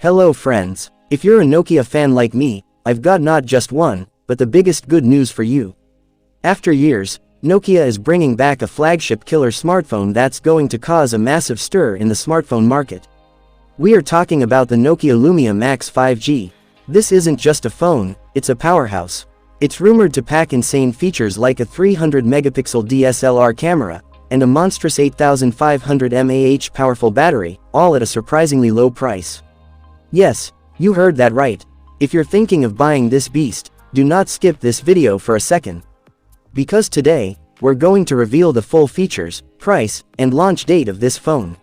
Hello friends, if you're a Nokia fan like me, I've got not just one, but the biggest good news for you. After years, Nokia is bringing back a flagship killer smartphone that's going to cause a massive stir in the smartphone market. We are talking about the Nokia Lumia Max 5G. This isn't just a phone, it's a powerhouse. It's rumored to pack insane features like a 300-megapixel DSLR camera, and a monstrous 8500 mAh powerful battery, all at a surprisingly low price. Yes, you heard that right. If you're thinking of buying this beast, do not skip this video for a second. Because today, we're going to reveal the full features, price, and launch date of this phone.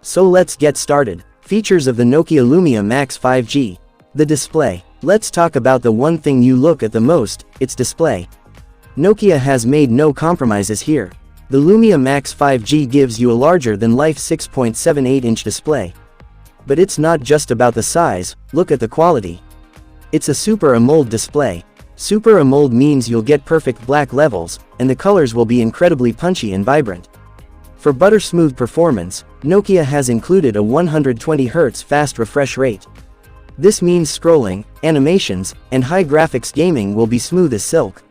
So let's get started. Features of the Nokia Lumia Max 5G. The display. Let's talk about the one thing you look at the most, its display. Nokia has made no compromises here. The Lumia Max 5G gives you a larger-than-life 6.78-inch display. But it's not just about the size, look at the quality. It's a Super AMOLED display. Super AMOLED means you'll get perfect black levels, and the colors will be incredibly punchy and vibrant. For butter-smooth performance, Nokia has included a 120Hz fast refresh rate. This means scrolling, animations, and high graphics gaming will be smooth as silk.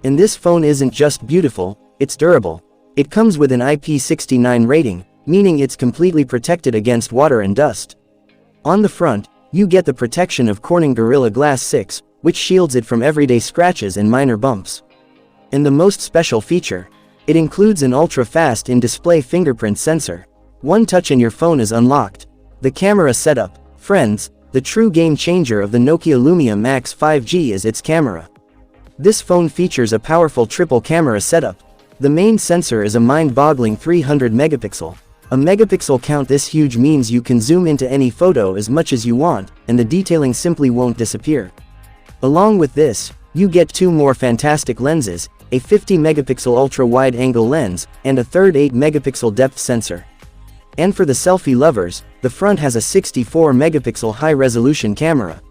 And this phone isn't just beautiful, it's durable. It comes with an IP69 rating, meaning it's completely protected against water and dust. On the front, you get the protection of Corning Gorilla Glass 6, which shields it from everyday scratches and minor bumps. And the most special feature, it includes an ultra-fast in-display fingerprint sensor. One touch and your phone is unlocked. The camera setup. Friends, the true game changer of the Nokia Lumia Max 5G is its camera. This phone features a powerful triple camera setup. The main sensor is a mind-boggling 300 megapixel. A megapixel count this huge means you can zoom into any photo as much as you want, and the detailing simply won't disappear. Along with this, you get two more fantastic lenses, a 50 megapixel ultra-wide-angle lens, and a third 8 megapixel depth sensor. And for the selfie lovers, the front has a 64 megapixel high-resolution camera.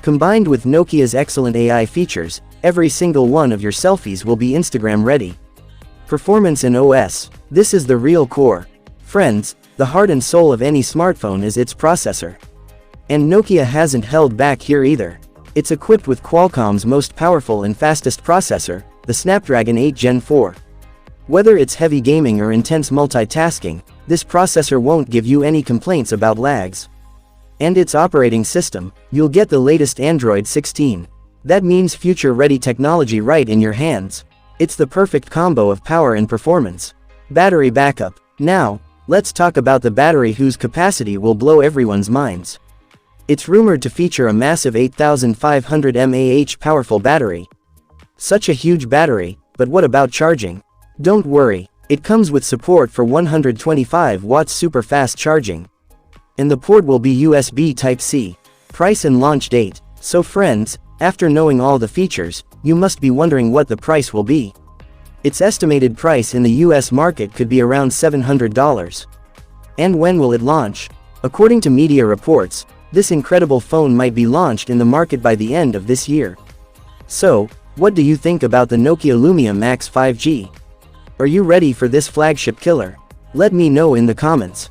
Combined with Nokia's excellent AI features, every single one of your selfies will be Instagram-ready. Performance and OS. This is the real core. Friends, the heart and soul of any smartphone is its processor. And Nokia hasn't held back here either. It's equipped with Qualcomm's most powerful and fastest processor, the Snapdragon 8 Gen 4. Whether it's heavy gaming or intense multitasking, this processor won't give you any complaints about lags. And its operating system, you'll get the latest Android 16. That means future-ready technology right in your hands. It's the perfect combo of power and performance. Battery backup. Now, let's talk about the battery whose capacity will blow everyone's minds. It's rumored to feature a massive 8500 mAh powerful battery. Such a huge battery, but what about charging? Don't worry, it comes with support for 125 watts super fast charging. And the port will be USB Type-C. Price and launch date. So friends, after knowing all the features, you must be wondering what the price will be. Its estimated price in the US market could be around $700. And when will it launch? According to media reports, this incredible phone might be launched in the market by the end of this year. So, what do you think about the Nokia Lumia Max 5G? Are you ready for this flagship killer? Let me know in the comments.